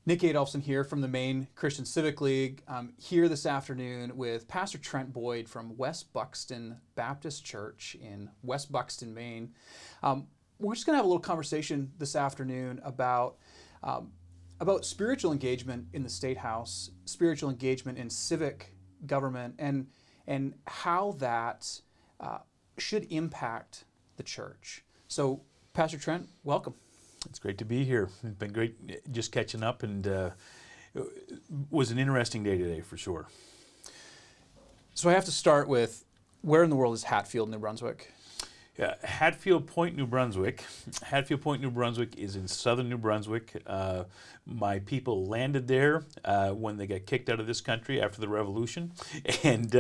Nick Adolphson here from the Maine Christian Civic League. I'm here this afternoon with Pastor Trent Boyd from West Buxton Baptist Church in West Buxton, Maine. We're just going to have a little conversation this afternoon about spiritual engagement in the Statehouse, spiritual engagement in civic government, and how that should impact the church. So, Pastor Trent, welcome. It's great to be here. It's been great just catching up, and it was an interesting day today for sure. So I have to start with, where in the world is Hatfield, New Brunswick? Yeah, Hatfield Point, New Brunswick. Hatfield Point, New Brunswick is in southern New Brunswick. My people landed there when they got kicked out of this country after the Revolution, and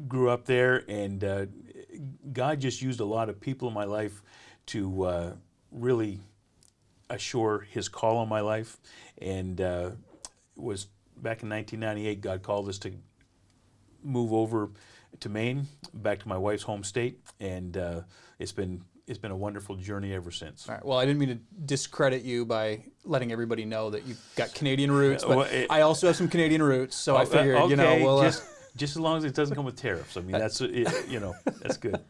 grew up there. And God just used a lot of people in my life to really assure His call on my life. And it was back in 1998, God called us to move over to Maine, back to my wife's home state, and it's been a wonderful journey ever since. All right. Well, I didn't mean to discredit you by letting everybody know that you've got Canadian roots, but I also have some Canadian roots, so I figured, okay, we'll just as long as it doesn't come with tariffs. I mean, that's that's good.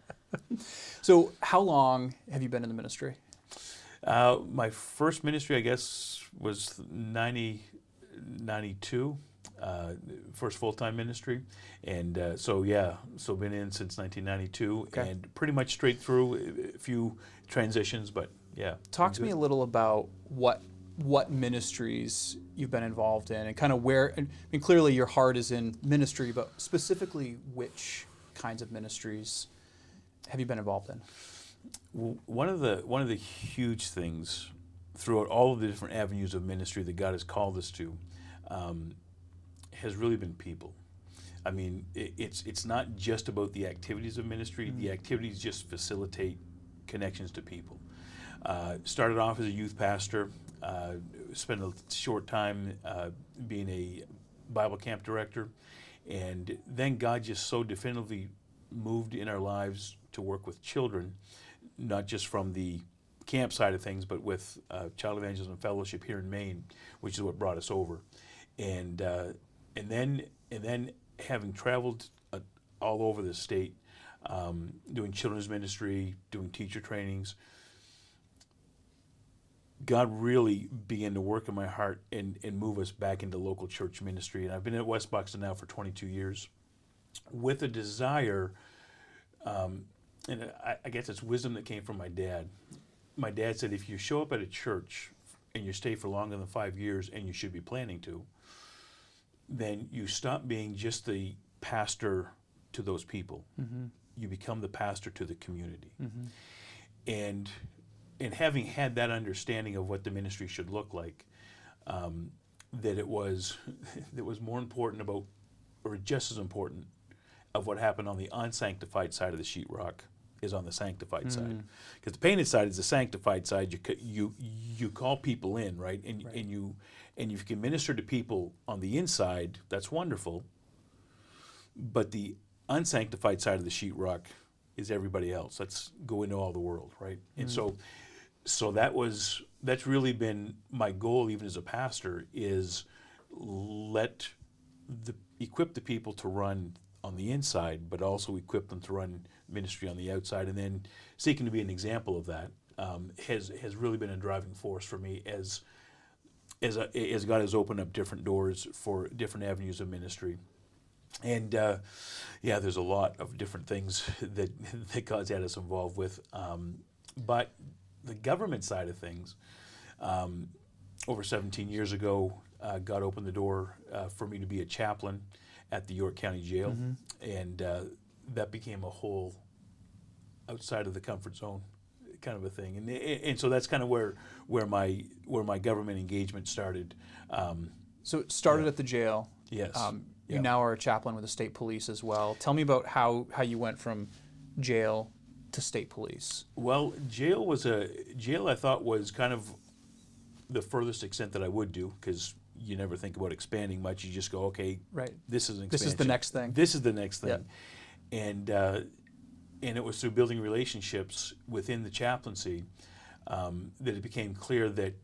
So, how long have you been in the ministry? My first ministry, I guess, was 92. First full-time ministry, and so been in since 1992, okay. And pretty much straight through, a few transitions, but yeah. Talk to me a little about what ministries you've been involved in, and kind of where. And clearly your heart is in ministry, but specifically which kinds of ministries have you been involved in? One of the huge things throughout all of the different avenues of ministry that God has called us to has really been people. I mean, it's not just about the activities of ministry. Mm-hmm. The activities just facilitate connections to people. Started off as a youth pastor, spent a short time being a Bible camp director, and then God just so definitively moved in our lives to work with children, not just from the camp side of things, but with Child Evangelism Fellowship here in Maine, which is what brought us over. And then having traveled all over the state, doing children's ministry, doing teacher trainings, God really began to work in my heart and move us back into local church ministry. And I've been at West Buxton now for 22 years with a desire, and I guess it's wisdom that came from my dad. My dad said, if you show up at a church and you stay for longer than 5 years, and you should be planning to, then you stop being just the pastor to those people. Mm-hmm. You become the pastor to the community. Mm-hmm. And having had that understanding of what the ministry should look like, that it was more important about, or just as important, of what happened on the unsanctified side of the sheetrock is on the sanctified side. Because the painted side is the sanctified side. You call people in, right? And you can minister to people on the inside. That's wonderful. But the unsanctified side of the sheetrock is everybody else. Let's go into all the world, right? And so that's really been my goal, even as a pastor, is equip the people to run on the inside, but also equip them to run ministry on the outside, and then seeking to be an example of that has really been a driving force for me as God has opened up different doors for different avenues of ministry. And there's a lot of different things that God's had us involved with. But the government side of things, over 17 years ago, God opened the door for me to be a chaplain at the York County Jail, mm-hmm. and that became a whole outside of the comfort zone kind of a thing, and so that's kind of where my government engagement started. So it started at the jail. Yes. You now are a chaplain with the state police as well. Tell me about how you went from jail to state police. Well, jail I thought was kind of the furthest extent that I would do, because you never think about expanding much. You just go, okay, right. This is an expansion. This is the next thing. This is the next thing. Yeah. And it was through building relationships within the chaplaincy that it became clear that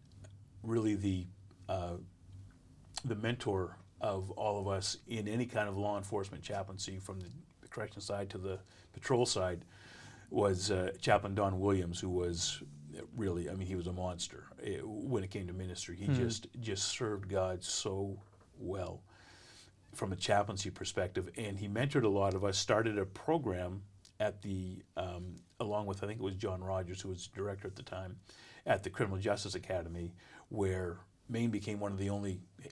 really the the mentor of all of us in any kind of law enforcement chaplaincy, from the correction side to the patrol side, was Chaplain Don Williams, who was really, I mean, he was a monster when it came to ministry. He just served God so well from a chaplaincy perspective, and he mentored a lot of us. Started a program at the, along with, I think it was John Rogers, who was director at the time, at the Criminal Justice Academy, where Maine became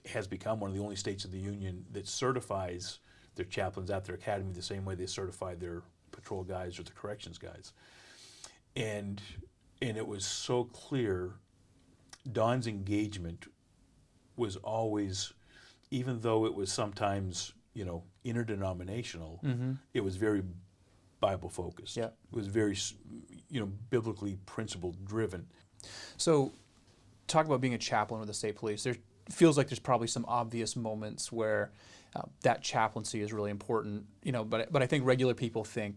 has become one of the only states of the Union that certifies their chaplains at their academy the same way they certify their patrol guys or the corrections guys. And it was so clear, Don's engagement was always, even though it was sometimes, interdenominational, it was very Bible focused. Yeah. It was very, biblically principle driven. So, talk about being a chaplain with the state police. There feels like there's probably some obvious moments where that chaplaincy is really important, but I think regular people think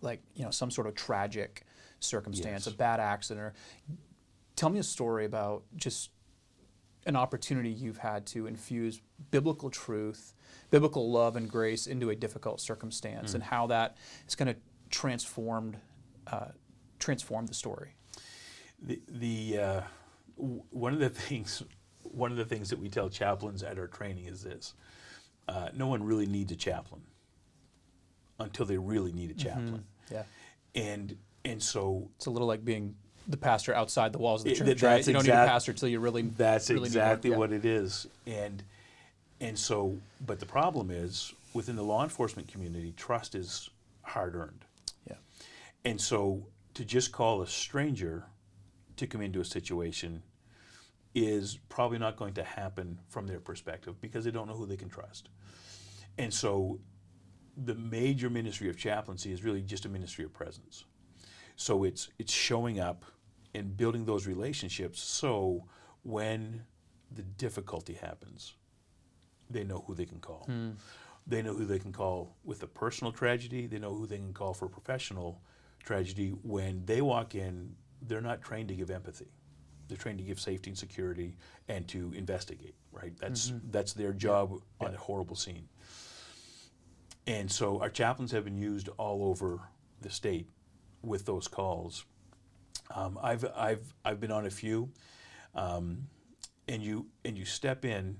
like, some sort of tragic circumstance, Yes. a bad accident. Or tell me a story about just an opportunity you've had to infuse biblical truth, biblical love and grace into a difficult circumstance, and how that is going to transform the story. One of the things that we tell chaplains at our training is this: no one really needs a chaplain until they really need a chaplain. Yeah. And so It's a little like being the pastor outside the walls of the church, that's right? You don't need a exact- pastor until you really that's really exactly need one. what it is. And so, but the problem is, within the law enforcement community, trust is hard earned. Yeah. And so, to just call a stranger to come into a situation is probably not going to happen from their perspective, because they don't know who they can trust. And so, the major ministry of chaplaincy is really just a ministry of presence. So it's showing up and building those relationships, so when the difficulty happens, they know who they can call. They know who they can call with a personal tragedy. They know who they can call for a professional tragedy. When they walk in, they're not trained to give empathy. They're trained to give safety and security and to investigate, right? That's their job on a horrible scene. And so our chaplains have been used all over the state with those calls. I've been on a few, and you step in,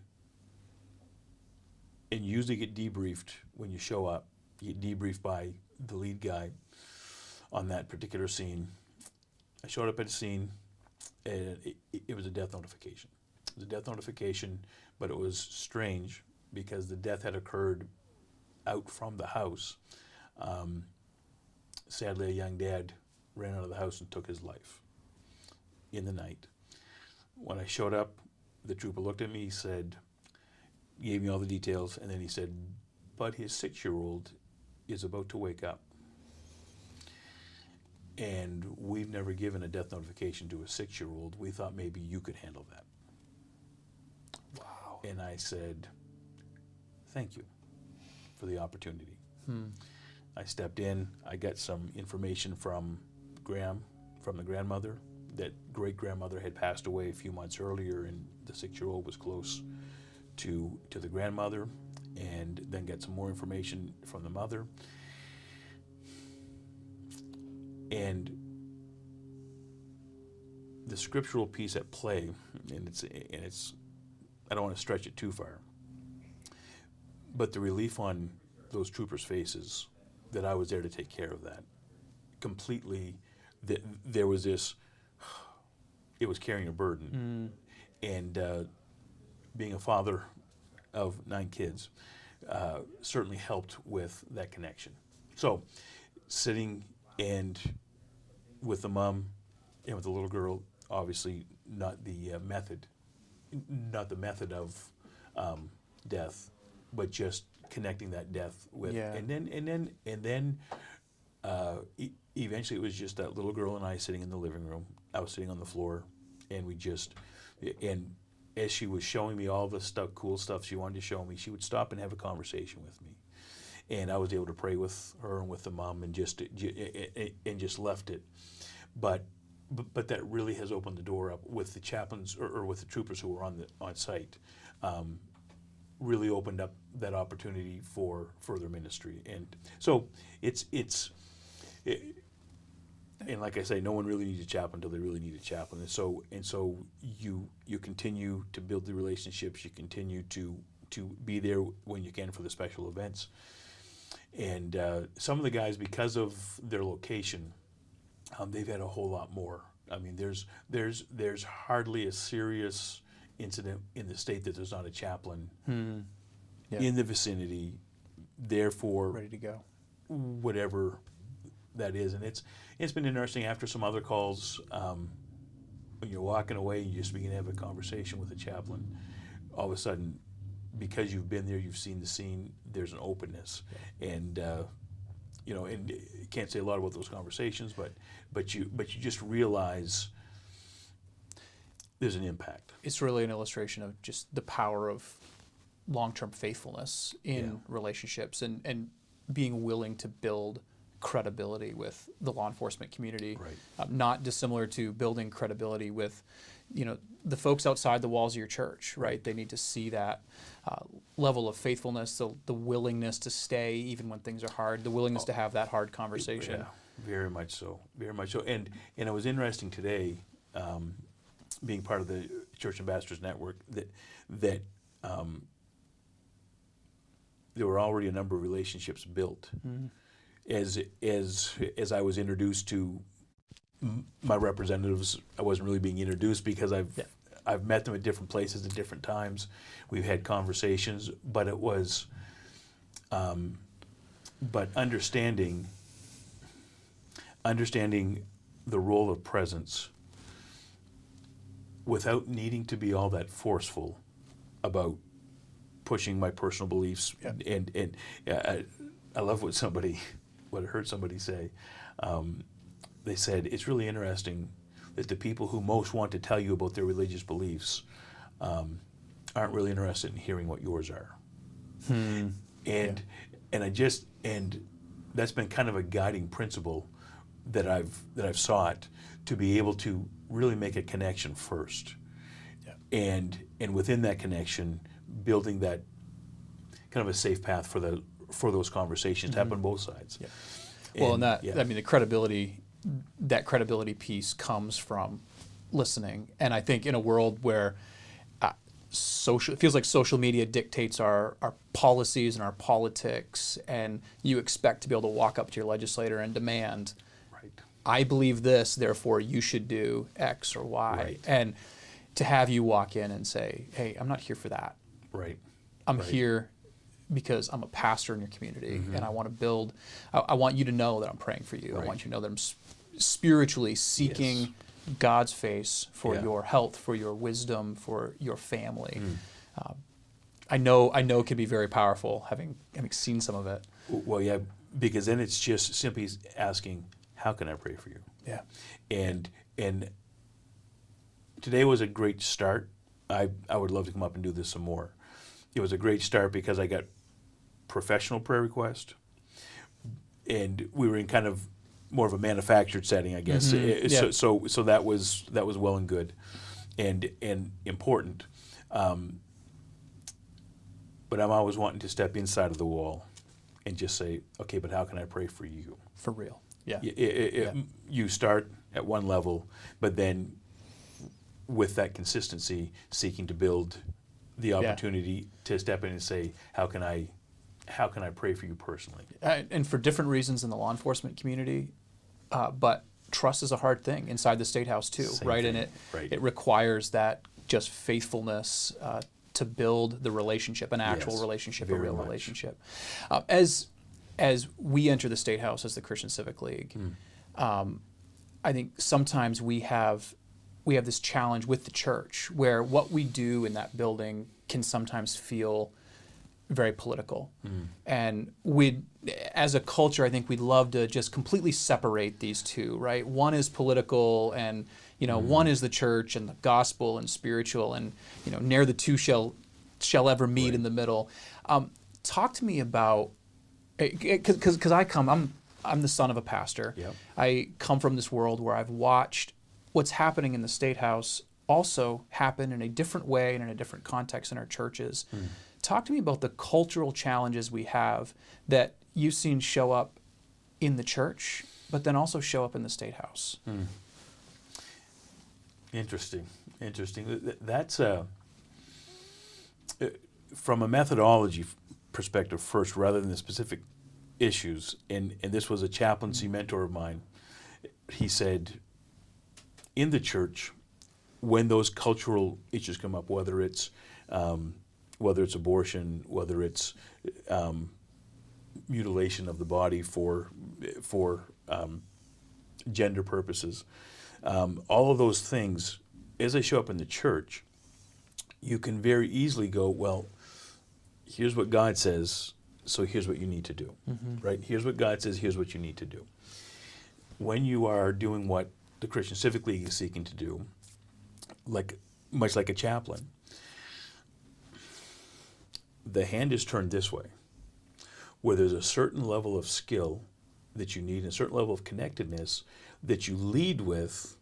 and you usually get debriefed when you show up. You get debriefed by the lead guy on that particular scene. I showed up at a scene, and it was a death notification. It was a death notification, but it was strange because the death had occurred out from the house. Sadly, a young dad ran out of the house and took his life in the night. When I showed up, the trooper looked at me, he said, gave me all the details, and then he said, but his 6-year-old is about to wake up. And we've never given a death notification to a 6-year-old. We thought maybe you could handle that. Wow. And I said, thank you for the opportunity. I stepped in, I got some information from Graham, from the grandmother, that great-grandmother had passed away a few months earlier, and the 6-year-old was close to the grandmother, and then got some more information from the mother. And the scriptural piece at play, and it's I don't want to stretch it too far, but the relief on those troopers' faces that I was there to take care of that completely, that there was this, it was carrying a burden. And being a father of 9 kids certainly helped with that connection. So sitting and with the mom and with the little girl, obviously not the method of death, but just connecting that death with, and then eventually it was just that little girl and I sitting in the living room. I was sitting on the floor, and and as she was showing me all the cool stuff she wanted to show me, she would stop and have a conversation with me, and I was able to pray with her and with the mom, and just left it. But but that really has opened the door up with the chaplains or with the troopers who were on site. Really opened up that opportunity for further ministry, and so and like I say, no one really needs a chaplain until they really need a chaplain, and so you continue to build the relationships, you continue to be there when you can for the special events, and some of the guys, because of their location, they've had a whole lot more. I mean, there's hardly a serious incident in the state that there's not a chaplain in the vicinity, therefore ready to go, whatever that is. And it's been interesting after some other calls, when you're walking away and you just begin to have a conversation with a chaplain, all of a sudden, because you've been there, you've seen the scene, there's an openness. And and you can't say a lot about those conversations, but you just realize there's an impact. It's really an illustration of just the power of long-term faithfulness in relationships and being willing to build credibility with the law enforcement community. Right. Not dissimilar to building credibility with, the folks outside the walls of your church, right? They need to see that level of faithfulness, the willingness to stay even when things are hard, the willingness to have that hard conversation. Yeah, very much so, very much so. And it was interesting today, being part of the Church Ambassadors Network, that there were already a number of relationships built. As I was introduced to my representatives, I wasn't really being introduced because I've met them at different places at different times. We've had conversations, but it was, but understanding the role of presence without needing to be all that forceful about pushing my personal beliefs. And I love what I heard somebody say. They said, it's really interesting that the people who most want to tell you about their religious beliefs aren't really interested in hearing what yours are. And that's been kind of a guiding principle that I've sought, to be able to really make a connection first. And within that connection, building that kind of a safe path for those conversations to happen on both sides. Well, and the credibility, that credibility piece comes from listening. And I think in a world where it feels like social media dictates our policies and our politics, and you expect to be able to walk up to your legislator and demand, I believe this, therefore you should do X or Y. Right. And to have you walk in and say, hey, I'm not here for that. I'm here because I'm a pastor in your community, and I want to build, I want you to know that I'm praying for you. I want you to know that I'm spiritually seeking God's face for your health, for your wisdom, for your family. I know it can be very powerful, having seen some of it. Well, yeah, because then it's just simply asking, how can I pray for you? Yeah. And today was a great start. I would love to come up and do this some more. It was a great start because I got professional prayer request, and we were in kind of more of a manufactured setting, I guess. So that was well and good, and important. But I'm always wanting to step inside of the wall and just say, okay, but how can I pray for you? For real. You start at one level, but then with that consistency, seeking to build the opportunity to step in and say, how can I pray for you personally? And for different reasons in the law enforcement community, but trust is a hard thing inside the Statehouse too, right? And it requires that just faithfulness to build the relationship, an actual relationship, a real relationship. As we enter the Statehouse as the Christian Civic League, I think sometimes we have this challenge with the church where what we do in that building can sometimes feel very political. And as a culture, I think we'd love to just completely separate these two, right? One is political, and one is the church and the gospel and spiritual, and ne'er the two shall ever meet in the middle. Talk to me about, because I'm the son of a pastor. I come from this world where I've watched what's happening in the Statehouse also happen in a different way and in a different context in our churches. Talk to me about the cultural challenges we have that you've seen show up in the church, but then also show up in the Statehouse. Interesting. That's from a methodology perspective first, rather than the specific issues. And this was a chaplaincy mentor of mine. He said, in the church, when those cultural issues come up, whether it's abortion, whether it's mutilation of the body for gender purposes, all of those things, as they show up in the church, you can very easily go, well, here's what God says, so here's what you need to do, right? Here's what God says, here's what you need to do. When you are doing what the Christian Civic League is seeking to do, much like a chaplain, the hand is turned this way, where there's a certain level of skill that you need, and a certain level of connectedness that you lead with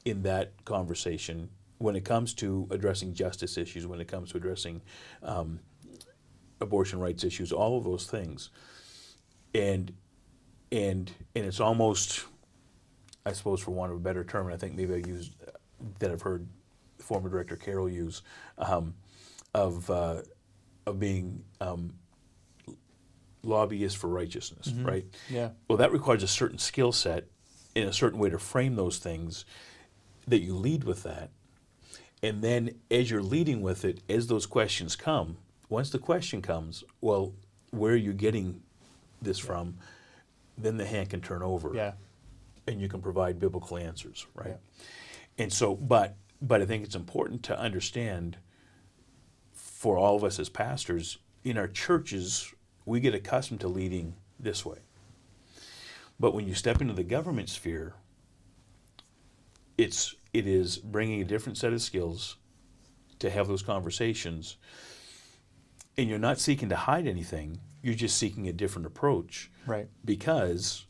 in that conversation when it comes to addressing justice issues, when it comes to addressing abortion rights issues, all of those things. And it's almost, I suppose, for want of a better term, and I think maybe I used that I've heard former Director Carroll use, of being lobbyists for righteousness, right? Yeah. Well, that requires a certain skill set in a certain way to frame those things, that you lead with that. And then as you're leading with it, as those questions come, once the question comes, well, where are you getting this from? Then the hand can turn over. Yeah. And you can provide biblical answers, right? Yeah. And so, but I think it's important to understand, for all of us as pastors, in our churches, we get accustomed to leading this way. But when you step into the government sphere, it is bringing a different set of skills to have those conversations. And you're not seeking to hide anything, you're just seeking a different approach. Right. Because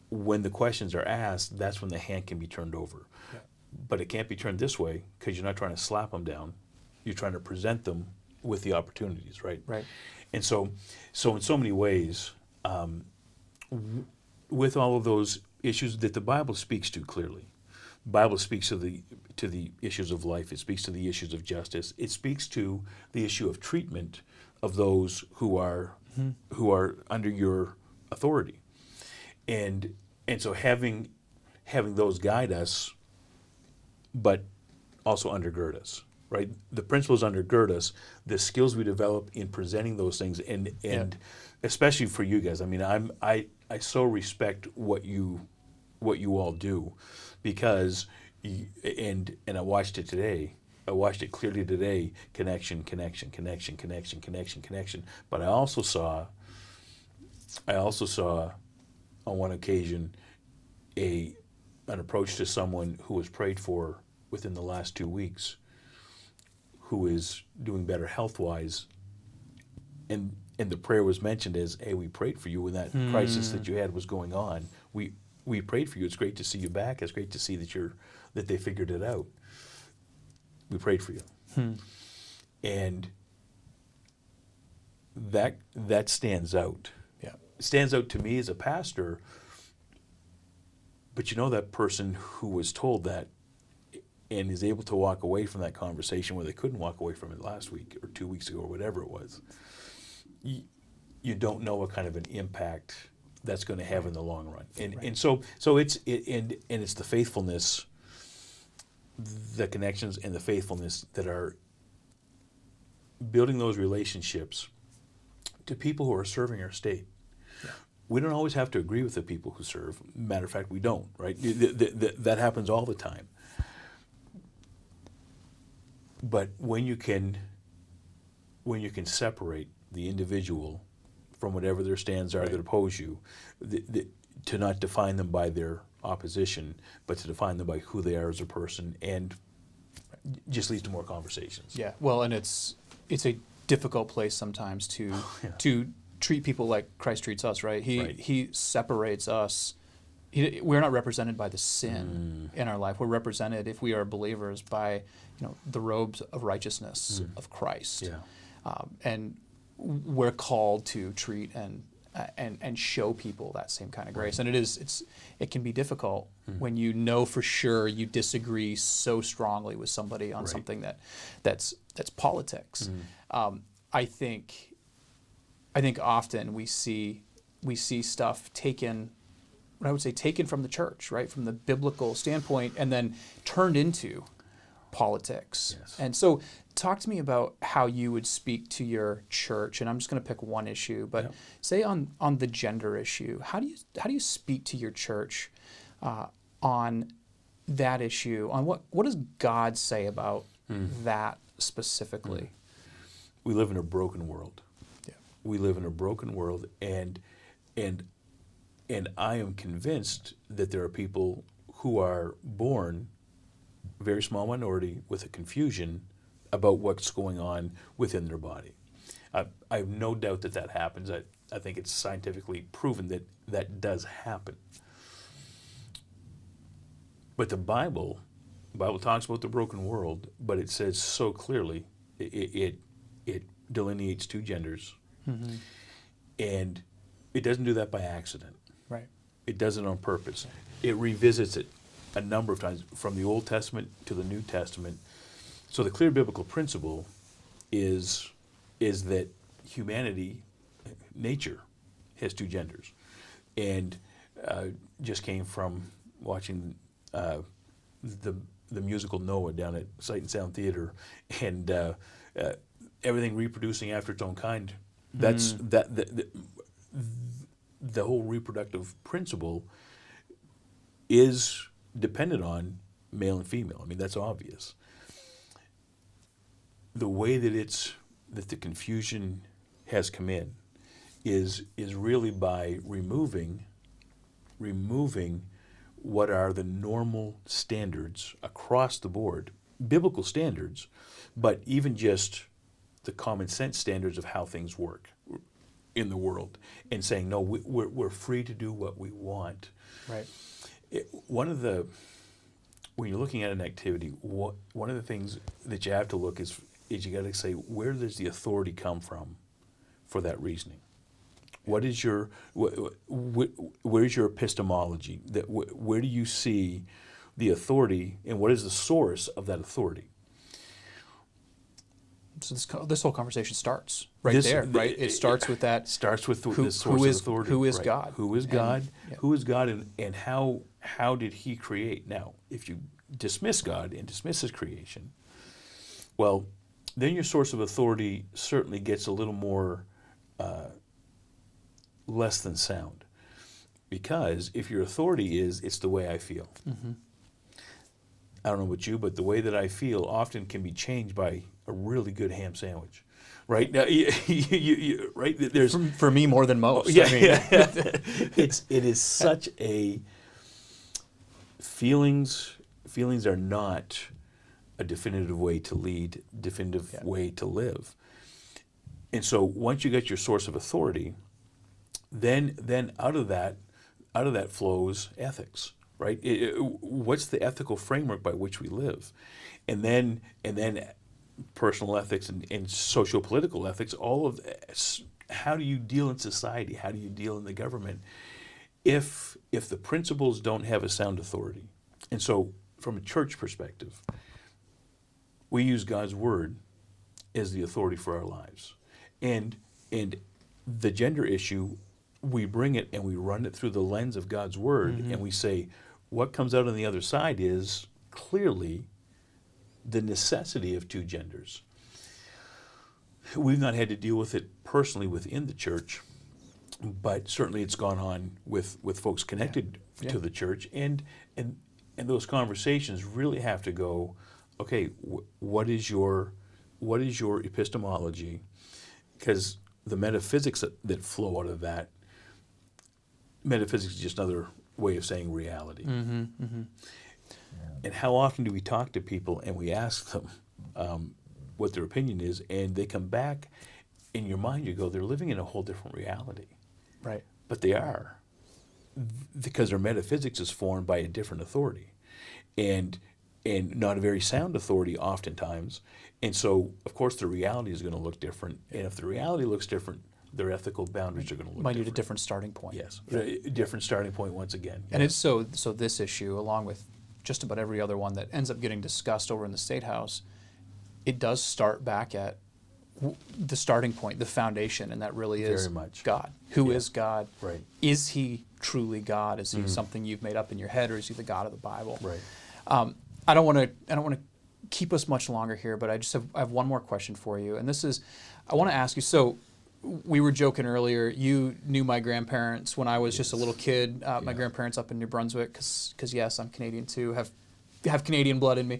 when the questions are asked, that's when the hand can be turned over. Yeah. But it can't be turned this way, because you're not trying to slap them down. You're trying to present them with the opportunities, right? Right. And so in so many ways, with all of those issues that the Bible speaks to clearly, the Bible speaks to the issues of life. It speaks to the issues of justice. It speaks to the issue of treatment of those who are under your authority, and so having those guide us, but also undergird us. Right, the principles undergird us. The skills we develop in presenting those things, and especially for you guys. I mean, I so respect what you all do, because and I watched it today. I watched it clearly today. Connection. But I also saw on one occasion an approach to someone who was prayed for within the last 2 weeks, who is doing better health-wise, and the prayer was mentioned as, hey, we prayed for you when that crisis that you had was going on. We prayed for you. It's great to see you back. It's great to see that they figured it out. We prayed for you. And that stands out. Yeah. It stands out to me as a pastor, but that person who was told that and is able to walk away from that conversation where they couldn't walk away from it last week or 2 weeks ago or whatever it was, you don't know what kind of an impact that's going to have in the long run. And so it's the faithfulness, the connections and the faithfulness that are building those relationships to people who are serving our state. Yeah. We don't always have to agree with the people who serve. Matter of fact, we don't, right? That happens all the time. But when you can separate the individual from whatever their stands are that oppose you, to not define them by their opposition, but to define them by who they are as a person, and just leads to more conversations. Yeah. Well, and it's a difficult place sometimes to treat people like Christ treats us, right? He separates us we're not represented by the sin in our life. We're represented, if we are believers, by the robes of righteousness of Christ. Yeah. And we're called to treat and show people that same kind of grace. And it can be difficult when you know for sure you disagree so strongly with somebody on something that's politics. I think often we see stuff taken from the church, right, from the biblical standpoint, and then turned into politics. Yes. And so talk to me about how you would speak to your church, and I'm just going to pick one issue, but say on the gender issue, how do you speak to your church on that issue? On what does God say about that specifically? We live in a broken world. Yeah. We live in a broken world, and I am convinced that there are people who are born, a very small minority, with a confusion about what's going on within their body. I have no doubt that happens. I think it's scientifically proven that does happen. But the Bible talks about the broken world, but it says so clearly, it delineates two genders, and it doesn't do that by accident. Right. It does it on purpose. It revisits it a number of times, from the Old Testament to the New Testament. So the clear biblical principle is that humanity, nature, has two genders, and just came from watching the musical Noah down at Sight and Sound Theater, and everything reproducing after its own kind. That's the whole reproductive principle is dependent on male and female. I mean, that's obvious. The way that the confusion has come in is really by removing what are the normal standards across the board, biblical standards, but even just the common sense standards of how things work in the world, and saying, no, we're free to do what we want. Right. When you're looking at an activity, one of the things that you have to look is you got to say, where does the authority come from for that reasoning? What is where's your epistemology? Where do you see the authority, and what is the source of that authority? So this whole conversation starts there, right? It starts with that. Starts with the source of authority. Who is right. God? Who is God? Who is God, and how did He create? Now, if you dismiss God and dismiss His creation, well, then your source of authority certainly gets a little more less than sound, because if your authority is, it's the way I feel. I don't know about you, but the way that I feel often can be changed by a really good ham sandwich, right? Now, right? There's for me more than most. Yeah, I mean. It is such a feelings are not a definitive way to lead, definitive way to live. And so once you get your source of authority, then out of that flows ethics. Right? What's the ethical framework by which we live? And then personal ethics and socio-political ethics, all of that. How do you deal in society? How do you deal in the government if the principles don't have a sound authority? And so from a church perspective, we use God's word as the authority for our lives. And the gender issue, we bring it and we run it through the lens of God's word, and we say, what comes out on the other side is clearly the necessity of two genders. We've not had to deal with it personally within the church, but certainly it's gone on with folks connected to the church, and those conversations really have to go, okay, what is your epistemology? Because the metaphysics that flow out of that, metaphysics is just another way of saying reality. And how often do we talk to people and we ask them what their opinion is, and they come back, in your mind you go, they're living in a whole different reality. Right. But they are. because their metaphysics is formed by a different authority, and not a very sound authority oftentimes. And so, of course, the reality is going to look different. And if the reality looks different, their ethical boundaries are going to look Might different. need a different starting point. Yes, a different starting point once again. And it's so this issue, along with just about every other one that ends up getting discussed over in the State House, it does start back at the starting point, the foundation, and that really is Very much. God. Who is God? Right. Is he truly God? Is he something you've made up in your head, or is he the God of the Bible? Right. I don't want to keep us much longer here, but I have one more question for you, and this is, I want to ask you. So, we were joking earlier. You knew my grandparents when I was just a little kid. My grandparents up in New Brunswick, because yes, I'm Canadian too. Have Canadian blood in me.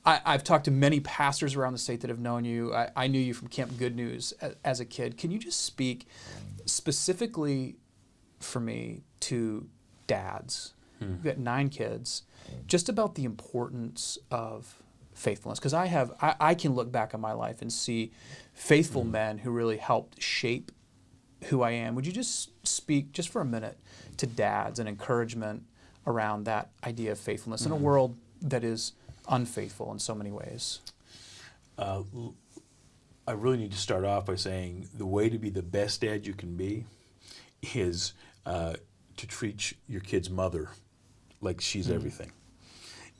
I've talked to many pastors around the state that have known you. I knew you from Camp Good News as a kid. Can you just speak specifically for me to dads? You've got 9 kids. Just about the importance of faithfulness, because I can look back on my life and see faithful men who really helped shape who I am. Would you just speak just for a minute to dads and encouragement around that idea of faithfulness in a world that is unfaithful in so many ways? I really need to start off by saying the way to be the best dad you can be is to treat your kid's mother like she's everything.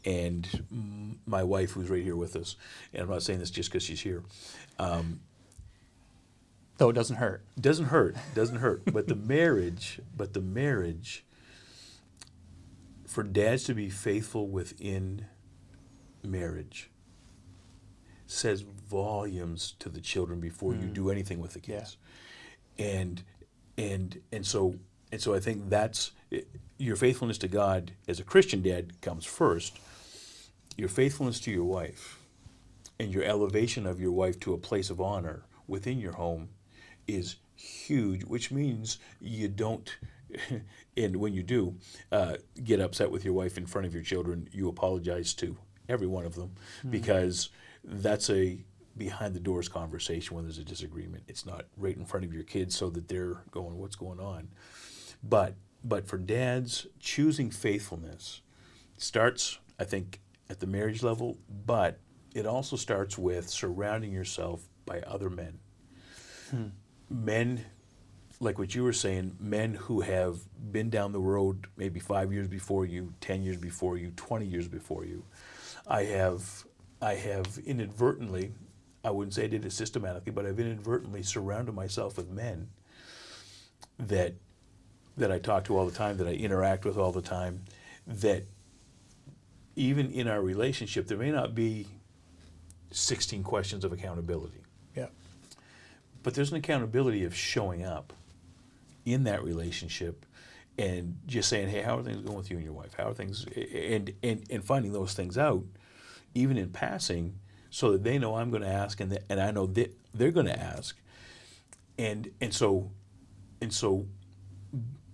And my wife, who's right here with us, and I'm not saying this just because she's here. Though it doesn't hurt. Doesn't hurt. But the marriage, for dads to be faithful within marriage says volumes to the children before you do anything with the kids. Yeah. And so I think that's your faithfulness to God as a Christian dad comes first. Your faithfulness to your wife and your elevation of your wife to a place of honor within your home is huge, which means you don't, and when you do, get upset with your wife in front of your children, you apologize to every one of them, because that's a behind the doors conversation when there's a disagreement. It's not right in front of your kids so that they're going, what's going on? But for dads, choosing faithfulness starts, I think, at the marriage level, but it also starts with surrounding yourself by other men. Men, like what you were saying, men who have been down the road maybe 5 years before you, 10 years before you, 20 years before you. I have inadvertently, I wouldn't say I did it systematically, but I've inadvertently surrounded myself with men that I talk to all the time, that I interact with all the time, that even in our relationship, there may not be 16 questions of accountability. Yeah. But there's an accountability of showing up in that relationship and just saying, hey, how are things going with you and your wife? How are things? And finding those things out, even in passing, so that they know I'm going to ask and I know they're going to ask. And so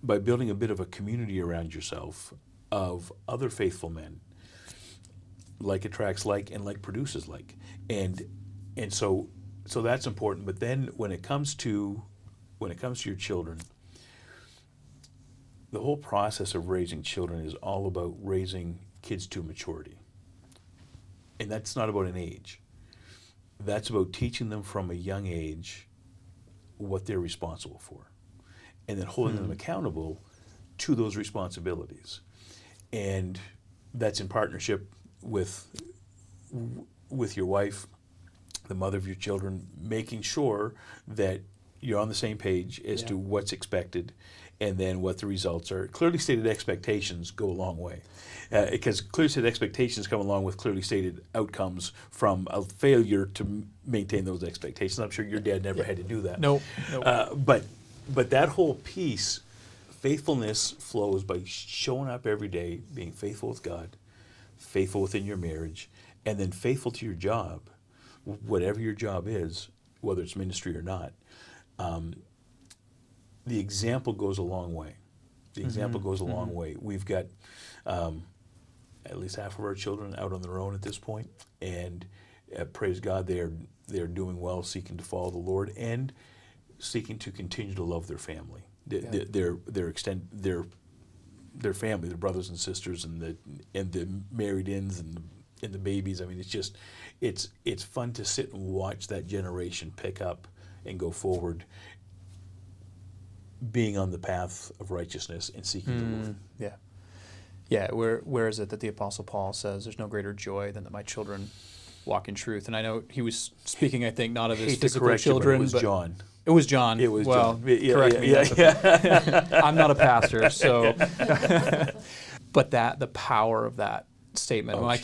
by building a bit of a community around yourself of other faithful men, like attracts like and like produces like, and so that's important. But then when it comes to your children, the whole process of raising children is all about raising kids to maturity, and that's not about an age. That's about teaching them from a young age what they're responsible for, and then holding them accountable to those responsibilities, and that's in partnership with your wife, the mother of your children, making sure that you're on the same page as to what's expected and then what the results are. Clearly stated expectations go a long way, because clearly stated expectations come along with clearly stated outcomes from a failure to maintain those expectations. I'm sure your dad never had to do that. No. But that whole piece, faithfulness flows by showing up every day, being faithful with God, faithful within your marriage, and then faithful to your job, whatever your job is, whether it's ministry or not. The example goes a long way. The example goes a long way. We've got at least half of our children out on their own at this point, and praise God, they are doing well, seeking to follow the Lord and seeking to continue to love their family. their family, their brothers and sisters, and the married-ins and the babies. I mean, it's fun to sit and watch that generation pick up and go forward, being on the path of righteousness and seeking the Lord. Yeah. Yeah, where is it that the Apostle Paul says, there's no greater joy than that my children walk in truth? And I know he was speaking, I think, not of his physical children, but it was John. It was John. It was John. Yeah, correct me. Yeah. I'm not a pastor, so. But the power of that statement. Oh, my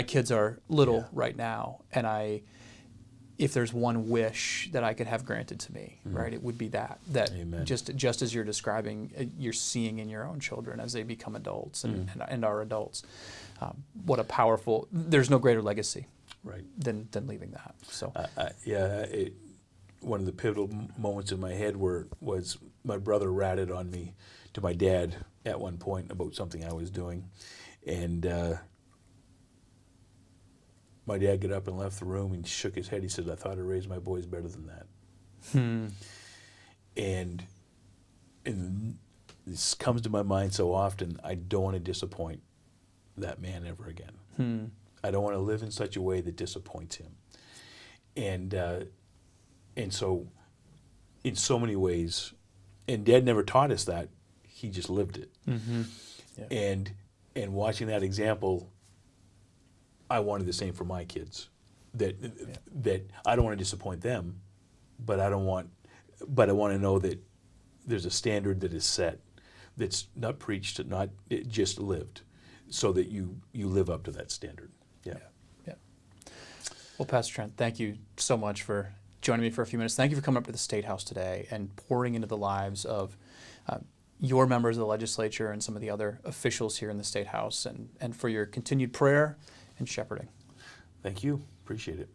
kids are little right now, and if there's one wish that I could have granted to me, right, it would be that Amen. just as you're describing, you're seeing in your own children as they become adults and are adults. What a powerful! There's no greater legacy, right, than leaving that. So one of the pivotal moments in my head was my brother ratted on me to my dad at one point about something I was doing, and my dad got up and left the room and shook his head. He said, "I thought I raised my boys better than that." And this comes to my mind so often. I don't want to disappoint that man ever again. I don't want to live in such a way that disappoints him. And so, in so many ways, and Dad never taught us that. He just lived it. Yeah. And watching that example, I wanted the same for my kids. That I don't want to disappoint them, but I want to know that there's a standard that is set, that's not preached, not just lived, so that you live up to that standard. Yeah. Well, Pastor Trent, thank you so much for joining me for a few minutes. Thank you for coming up to the State House today and pouring into the lives of your members of the legislature and some of the other officials here in the State House, and for your continued prayer and shepherding. Thank you. Appreciate it.